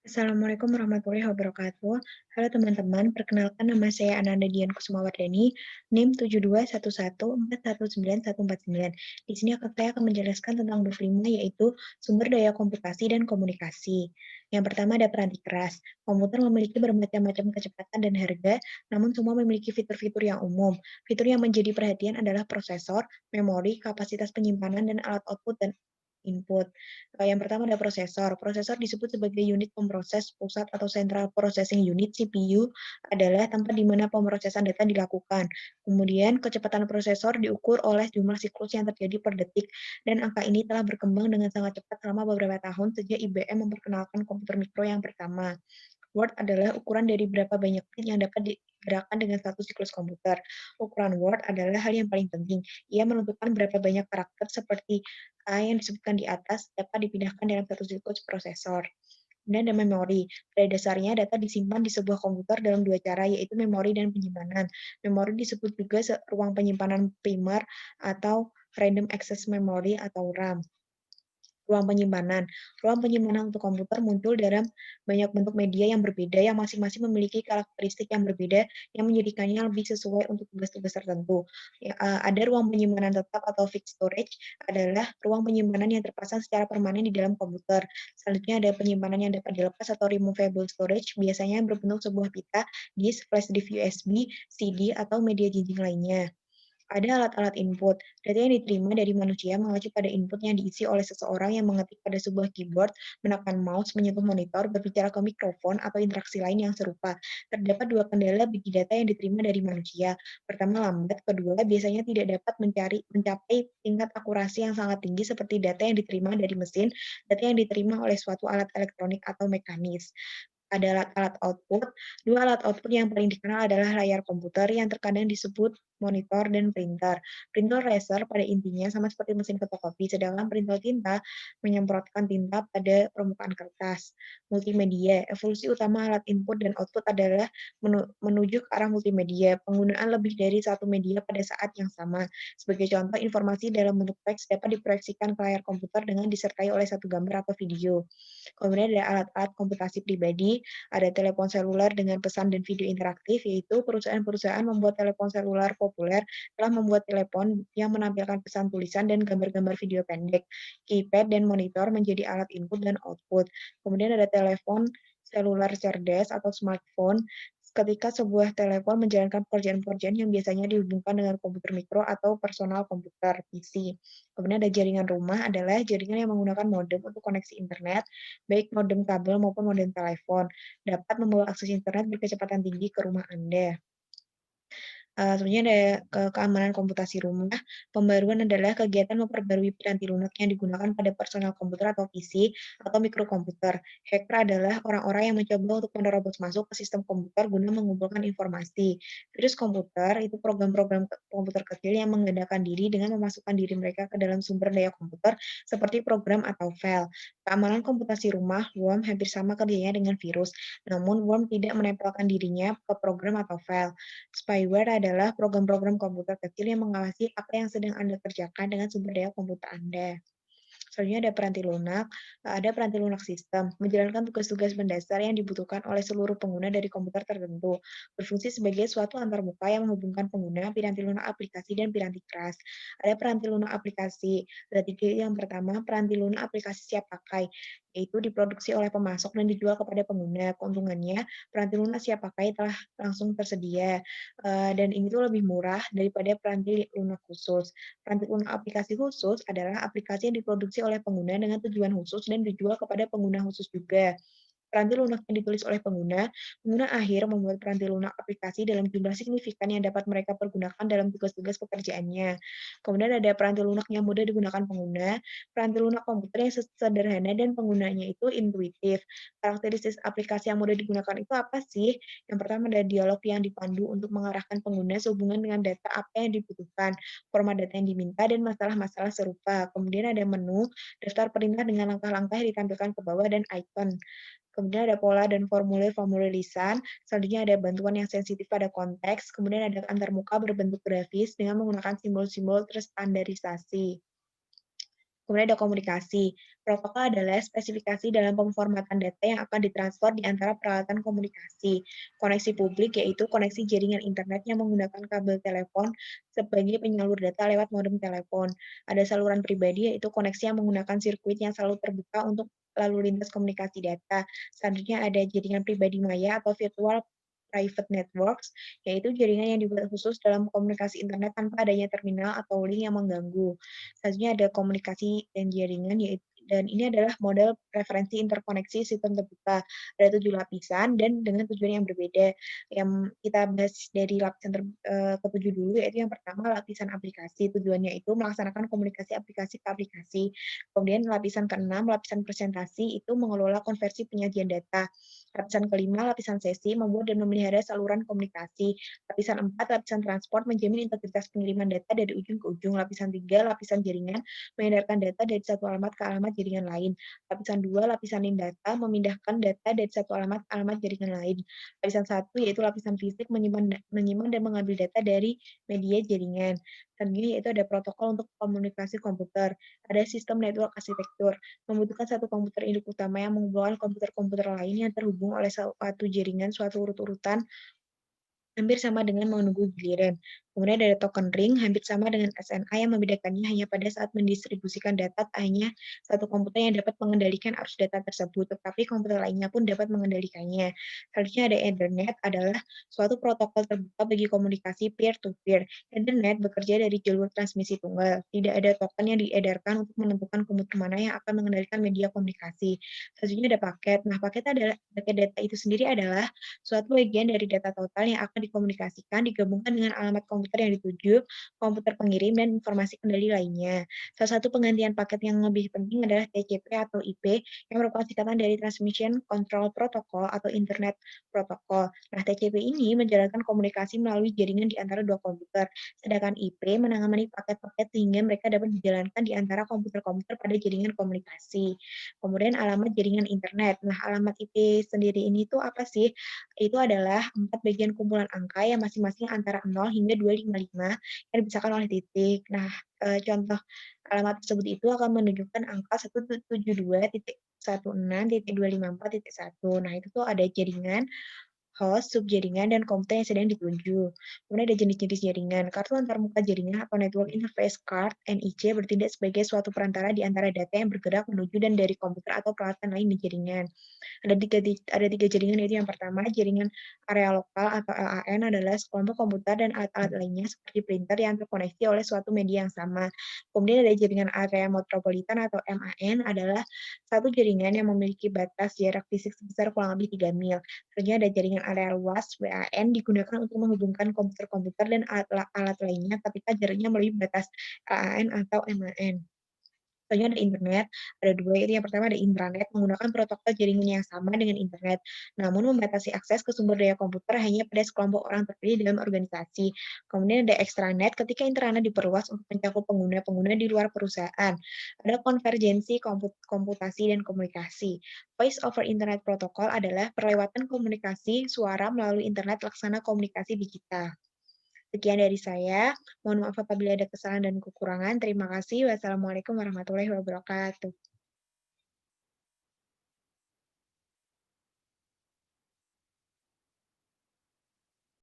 Assalamualaikum warahmatullahi wabarakatuh. Halo teman-teman, perkenalkan nama saya Ananda Dian Kusumawardani, NIM 7211419149. Di sini saya akan menjelaskan tentang bab 5 yaitu sumber daya komputasi dan komunikasi. Yang pertama ada peranti keras. Komputer memiliki bermacam-macam kecepatan dan harga, namun semua memiliki fitur-fitur yang umum. Fitur yang menjadi perhatian adalah prosesor, memori, kapasitas penyimpanan, dan alat output dan input. Yang pertama ada prosesor. Prosesor disebut sebagai unit pemroses pusat atau Central Processing Unit (CPU) adalah tempat di mana pemrosesan data dilakukan. Kemudian kecepatan prosesor diukur oleh jumlah siklus yang terjadi per detik dan angka ini telah berkembang dengan sangat cepat selama beberapa tahun sejak IBM memperkenalkan komputer mikro yang pertama. Word adalah ukuran dari berapa banyak bit yang dapat digerakkan dengan satu siklus komputer. Ukuran Word adalah hal yang paling penting. Ia menentukan berapa banyak karakter seperti A yang disebutkan di atas dapat dipindahkan dalam satu siklus prosesor. Kemudian ada memori. Pada dasarnya, data disimpan di sebuah komputer dalam dua cara, yaitu memori dan penyimpanan. Memori disebut juga ruang penyimpanan primer atau random access memory atau RAM. Ruang penyimpanan. Ruang penyimpanan untuk komputer muncul dalam banyak bentuk media yang berbeda yang masing-masing memiliki karakteristik yang berbeda yang menjadikannya lebih sesuai untuk tugas-tugas tertentu. Ya, ada ruang penyimpanan tetap atau fixed storage adalah ruang penyimpanan yang terpasang secara permanen di dalam komputer. Selanjutnya ada penyimpanan yang dapat dilepas atau removable storage, biasanya berbentuk sebuah pita, disk, flash disk USB, CD, atau media jinjing lainnya. Ada alat-alat input. Data yang diterima dari manusia mengacu pada input yang diisi oleh seseorang yang mengetik pada sebuah keyboard, menekan mouse, menyentuh monitor, berbicara ke mikrofon, atau interaksi lain yang serupa. Terdapat dua kendala bagi data yang diterima dari manusia. Pertama, lambat. Kedua, biasanya tidak dapat mencapai tingkat akurasi yang sangat tinggi seperti data yang diterima dari mesin, data yang diterima oleh suatu alat elektronik atau mekanis. Ada alat-alat output. Dua alat output yang paling dikenal adalah layar komputer yang terkadang disebut monitor dan printer. Printer laser pada intinya sama seperti mesin fotokopi, sedangkan printer tinta menyemprotkan tinta pada permukaan kertas. Multimedia. Evolusi utama alat input dan output adalah menuju ke arah multimedia, penggunaan lebih dari satu media pada saat yang sama. Sebagai contoh, informasi dalam bentuk teks dapat diproyeksikan ke layar komputer dengan disertai oleh satu gambar atau video. Kemudian ada alat-alat komputasi pribadi, ada telepon seluler dengan pesan dan video interaktif, yaitu perusahaan-perusahaan membuat telepon seluler populer telah membuat telepon yang menampilkan pesan tulisan dan gambar-gambar video pendek. Keypad dan monitor menjadi alat input dan output. Kemudian ada telepon seluler cerdas atau smartphone, ketika sebuah telepon menjalankan pekerjaan-pekerjaan yang biasanya dihubungkan dengan komputer mikro atau personal komputer (PC). Kemudian ada jaringan rumah adalah jaringan yang menggunakan modem untuk koneksi internet, baik modem kabel maupun modem telepon, dapat membawa akses internet berkecepatan tinggi ke rumah Anda. Sebenarnya ada keamanan komputasi rumah. Pembaruan adalah kegiatan memperbarui piranti lunak yang digunakan pada personal komputer atau PC atau mikrokomputer. Hacker adalah orang-orang yang mencoba untuk menerobos masuk ke sistem komputer guna mengumpulkan informasi. Virus komputer itu program-program komputer kecil yang menggandakan diri dengan memasukkan diri mereka ke dalam sumber daya komputer seperti program atau file. Keamanan komputasi rumah, worm hampir sama kerjanya dengan virus, namun worm tidak menempelkan dirinya ke program atau file. Spyware adalah program-program komputer kecil yang mengawasi apa yang sedang Anda kerjakan dengan sumber daya komputer Anda. Selanjutnya ada peranti lunak sistem, menjalankan tugas-tugas mendasar yang dibutuhkan oleh seluruh pengguna dari komputer tertentu, berfungsi sebagai suatu antarmuka yang menghubungkan pengguna, piranti lunak aplikasi, dan piranti keras. Ada peranti lunak aplikasi, ada tiga. Yang pertama, peranti lunak aplikasi siap pakai, yaitu diproduksi oleh pemasok dan dijual kepada pengguna. Keuntungannya, peranti lunak siap pakai telah langsung tersedia, dan ini tuh lebih murah daripada peranti lunak khusus. Peranti lunak aplikasi khusus adalah aplikasi yang diproduksi oleh pengguna dengan tujuan khusus dan dijual kepada pengguna khusus juga. Peranti lunak yang ditulis oleh pengguna, pengguna akhir membuat peranti lunak aplikasi dalam jumlah signifikan yang dapat mereka pergunakan dalam tugas-tugas pekerjaannya. Kemudian ada peranti lunak yang mudah digunakan pengguna, peranti lunak komputer yang sederhana dan penggunanya itu intuitif. Karakteristik aplikasi yang mudah digunakan itu apa sih? Yang pertama ada dialog yang dipandu untuk mengarahkan pengguna sehubungan dengan data apa yang dibutuhkan, format data yang diminta, dan masalah-masalah serupa. Kemudian ada menu, daftar perintah dengan langkah-langkah yang ditampilkan ke bawah, dan icon. Kemudian ada pola dan formulir-formulir lisan, selanjutnya ada bantuan yang sensitif pada konteks, kemudian ada antarmuka berbentuk grafis dengan menggunakan simbol-simbol terstandarisasi. Kemudian ada komunikasi. Protokol adalah spesifikasi dalam pemformatan data yang akan ditransfer di antara peralatan komunikasi. Koneksi publik yaitu koneksi jaringan internet yang menggunakan kabel telepon sebagai penyalur data lewat modem telepon. Ada saluran pribadi yaitu koneksi yang menggunakan sirkuit yang selalu terbuka untuk lalu lintas komunikasi data. Selanjutnya ada jaringan pribadi maya atau virtual private networks, yaitu jaringan yang dibuat khusus dalam komunikasi internet tanpa adanya terminal atau link yang mengganggu. Selanjutnya ada komunikasi dan jaringan, dan ini adalah model preferensi interkoneksi sistem terbuka. Ada 7 lapisan dan dengan tujuan yang berbeda. Yang kita bahas dari lapisan ketujuh dulu, yaitu yang pertama lapisan aplikasi. Tujuannya itu melaksanakan komunikasi aplikasi ke aplikasi. Kemudian lapisan keenam, lapisan presentasi, itu mengelola konversi penyajian data. Lapisan kelima, lapisan sesi, membuat dan memelihara saluran komunikasi. Lapisan 4, lapisan transport, menjamin integritas pengiriman data dari ujung ke ujung. Lapisan 3, lapisan jaringan, mengedarkan data dari satu alamat ke alamat jaringan lain. Lapisan 2, lapisan data, memindahkan data dari satu alamat ke alamat jaringan lain. Lapisan 1, yaitu lapisan fisik, menyimpan dan mengambil data dari media jaringan. Selanjutnya yaitu ada protokol untuk komunikasi komputer. Ada sistem network arsitektur, membutuhkan satu komputer induk utama yang menghubungkan komputer-komputer lain yang terhubung oleh suatu jaringan, suatu urut-urutan hampir sama dengan menunggu giliran. Kemudian ada token ring, hampir sama dengan SNA yang membedakannya hanya pada saat mendistribusikan data, hanya satu komputer yang dapat mengendalikan arus data tersebut, tetapi komputer lainnya pun dapat mengendalikannya. Selanjutnya ada Ethernet, adalah suatu protokol terbuka bagi komunikasi peer-to-peer. Ethernet bekerja dari jalur transmisi tunggal. Tidak ada token yang diedarkan untuk menentukan komputer mana yang akan mengendalikan media komunikasi. Selanjutnya ada paket. Nah, paket data itu sendiri adalah suatu bagian dari data total yang akan dikomunikasikan digabungkan dengan alamat komputer yang dituju, komputer pengirim, dan informasi kendali lainnya. Salah satu penggantian paket yang lebih penting adalah TCP atau IP yang merupakan singkatan dari Transmission Control Protocol atau Internet Protocol. Nah, TCP ini menjalankan komunikasi melalui jaringan di antara dua komputer, sedangkan IP menangani paket-paket sehingga mereka dapat dijalankan di antara komputer-komputer pada jaringan komunikasi. Kemudian alamat jaringan internet. Nah, alamat IP sendiri ini tuh apa sih? Itu adalah 4 bagian kumpulan angka yang masing-masing antara 0 hingga 255 yang dipisahkan oleh titik. Nah, contoh alamat tersebut itu akan menunjukkan angka 172.16.254.1. Nah, itu tuh ada jaringan, host, subjaringan, dan komputer yang sedang dituju. Kemudian ada jenis-jenis jaringan. Kartu antarmuka jaringan atau Network Interface Card, NIC, bertindak sebagai suatu perantara di antara data yang bergerak menuju dan dari komputer atau peralatan lain di jaringan. Ada tiga jaringan, yaitu yang pertama jaringan area lokal atau LAN adalah sekelompok komputer dan alat-alat lainnya seperti printer yang terkoneksi oleh suatu media yang sama. Kemudian ada jaringan area metropolitan atau MAN adalah satu jaringan yang memiliki batas jarak fisik sebesar kurang lebih 3 mil. Selanjutnya ada jaringan area luas WAN digunakan untuk menghubungkan komputer-komputer dan alat-alat lainnya ketika jaraknya melebihi batas LAN atau MAN. Contohnya ada internet, ada 2, yaitu yang pertama ada intranet, menggunakan protokol jaringan yang sama dengan internet, namun membatasi akses ke sumber daya komputer hanya pada sekelompok orang terpilih dalam organisasi. Kemudian ada extranet, ketika intranet diperluas untuk mencakup pengguna-pengguna di luar perusahaan. Ada konvergensi komputasi dan komunikasi. Voice over Internet Protocol adalah perlewatan komunikasi suara melalui internet laksana komunikasi digital. Sekian dari saya. Mohon maaf apabila ada kesalahan dan kekurangan. Terima kasih. Wassalamualaikum warahmatullahi wabarakatuh.